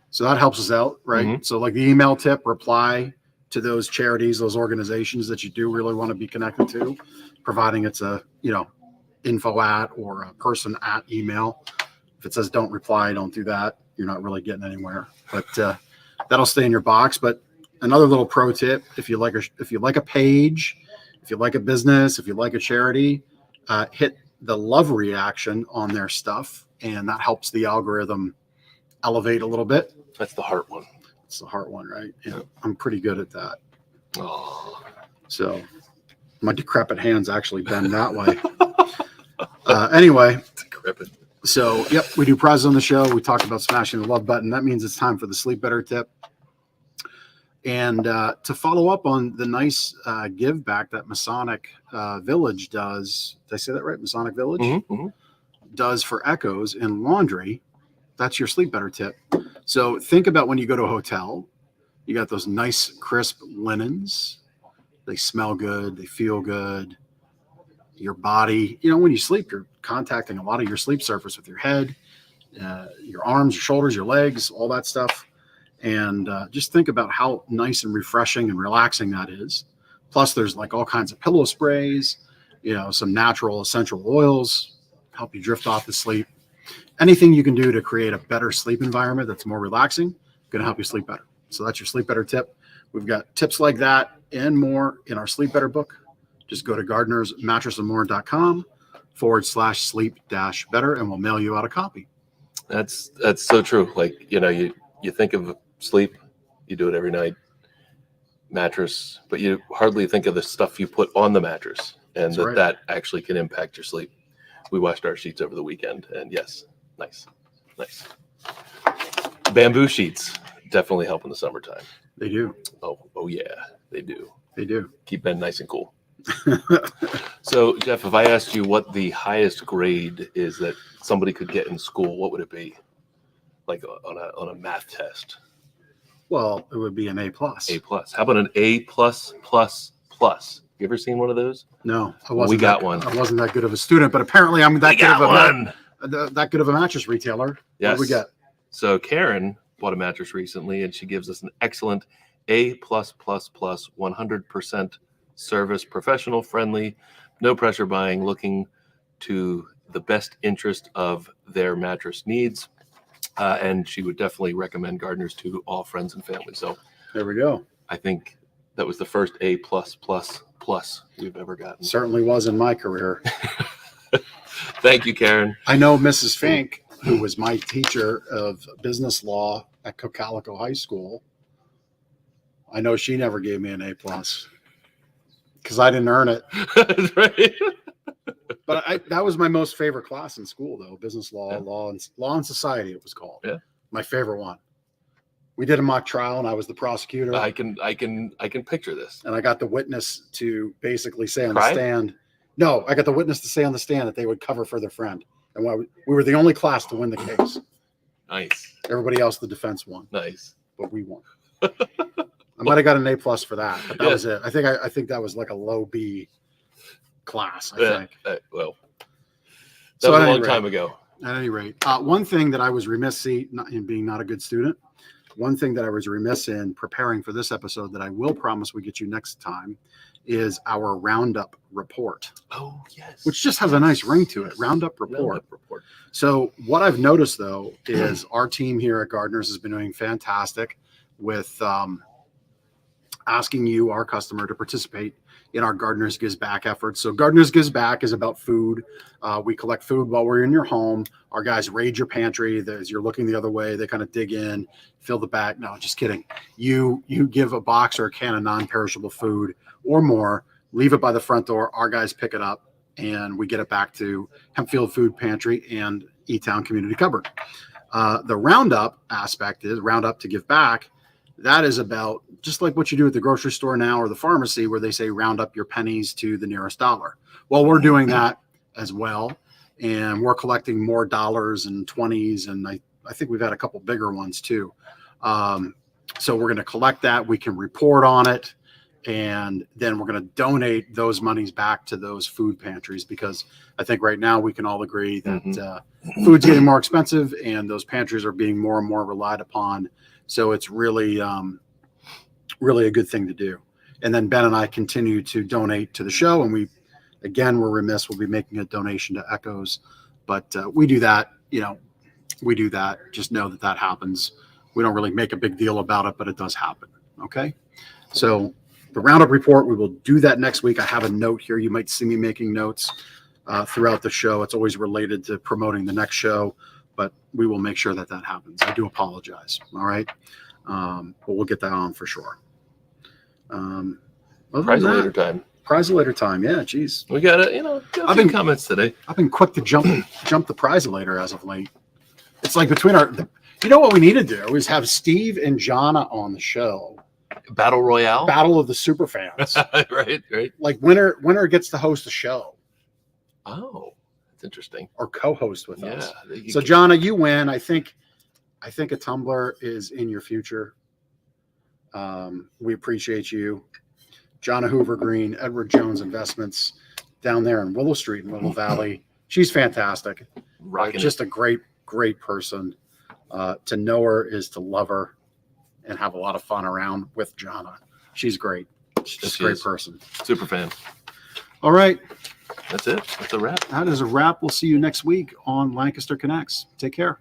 So that helps us out, right? Mhm. So like the email tip, reply to those charities, those organizations that you do really want to be connected to, providing it's a, info at or a person at email. If it says don't reply, don't do that. You're not really getting anywhere, but that'll stay in your box. But another little pro tip, if you like a page, if you like a business, if you like a charity, hit the love reaction on their stuff, and that helps the algorithm elevate a little bit. That's the heart one. It's the heart one, right? Yeah, I'm pretty good at that. Oh. So my decrepit hands actually bend that way. Anyway, Decrepit. so yep, we do prizes on the show. We talked about smashing the love button. That means it's time for the sleep better tip. And to follow up on the nice give back that Masonic Village does, did I say that right? Masonic Village does for Echoes in laundry. That's your sleep better tip. So think about when you go to a hotel, you got those nice crisp linens. They smell good. They feel good. Your body, when you sleep, you're contacting a lot of your sleep surface with your head, your arms, your shoulders, your legs, all that stuff. And just think about how nice and refreshing and relaxing that is. Plus, there's like all kinds of pillow sprays, some natural essential oils, help you drift off to sleep. Anything you can do to create a better sleep environment that's more relaxing, going to help you sleep better. So that's your sleep better tip. We've got tips like that and more in our sleep better book. Just go to gardnersmattressandmore.com/sleep-better, and we'll mail you out a copy. That's so true. Like, you think of sleep, you do it every night, mattress, but you hardly think of the stuff you put on the mattress, and that actually can impact your sleep. We washed our sheets over the weekend, and yes, nice. Bamboo sheets definitely help in the summertime. They do. Oh yeah, they do. They do. Keep bed nice and cool. So, Jeff, if I asked you what the highest grade is that somebody could get in school, what would it be? Like on a math test? Well, it would be an A+. A+. How about an A++++? You ever seen one of those? No, I wasn't. We got one. I wasn't that good of a student, but apparently I'm that good of a mattress retailer. Yes. What do we get? So Karen bought a mattress recently, and she gives us an excellent A+++, 100% service, professional, friendly, no pressure buying, looking to the best interest of their mattress needs. and she would definitely recommend Gardner's to all friends and family. So There we go. I think that was the first A++ we've ever gotten. Certainly was in my career. Thank you, Karen. I know Mrs. Fink, who was my teacher of business law at Cocalico High School. I know she never gave me an A+ because I didn't earn it. Right. But that was my most favorite class in school, though. Business law, Yeah. law and society, it was called. Yeah. My favorite one. We did a mock trial, and I was the prosecutor. I can picture this. And I got the witness to basically say on Cry? the stand. No, I got the witness to say on the stand that they would cover for their friend. And we were the only class to win the case. Nice. Everybody else, the defense won, Nice. but we won. I might have got an A+ for that, but that Yeah. was it. I think that was like a low B class. I think. Well, that So was at a any long rate- time ago. At any rate, one thing that I was remiss in being not a good student, one thing that I was remiss in preparing for this episode that I will promise we get you next time is our roundup report, Oh, yes. which just has a nice ring to it. Roundup report. So what I've noticed though is our team here at Gardner's has been doing fantastic with asking you, our customer, to participate in our Gardner's Gives Back efforts. So Gardner's Gives Back is about food. We collect food while we're in your home. Our guys raid your pantry. As you're looking the other way, they kind of dig in, fill the bag. No, just kidding. You give a box or a can of non-perishable food or more, leave it by the front door. Our guys pick it up, and we get it back to Hempfield Food Pantry and E-Town Community Cupboard. The roundup aspect is roundup to give back. That is about just like what you do at the grocery store now or the pharmacy, where they say round up your pennies to the nearest dollar. Well, we're doing that as well, and we're collecting more dollars and 20s, and I think we've had a couple bigger ones too. So we're going to collect that. We can report on it, and then we're going to donate those monies back to those food pantries, because I think right now we can all agree that food's getting more expensive, and those pantries are being more and more relied upon. So it's really, really a good thing to do. And then Ben and I continue to donate to the show, and we're remiss. We'll be making a donation to ECHOS, but we do that. We do that. Just know that happens. We don't really make a big deal about it, but it does happen. Okay. So the roundup report, we will do that next week. I have a note here. You might see me making notes throughout the show. It's always related to promoting the next show, but we will make sure that happens. I do apologize. All right. But we'll get that on for sure. Prize later time. Prize later time. Yeah. Geez. We got a few comments today. I've been quick to jump the prize later as of late. It's like between what we need to do is have Steve and Jonna on the show. Battle Royale. Battle of the super fans. Right. Like winner gets to host a show. Oh, that's interesting. Or co-host with us. Yeah. So Jonna, you win. I think a tumbler is in your future. We appreciate you. Jonna Hoover Green, Edward Jones Investments down there in Willow Street in Willow Valley. She's fantastic. Rocking Just a great person. To know her is to love her and have a lot of fun around with Jonna. She's great. She's just a great person. Super fan. All right. That's it. That's a wrap. That is a wrap. We'll see you next week on Lancaster Connects. Take care.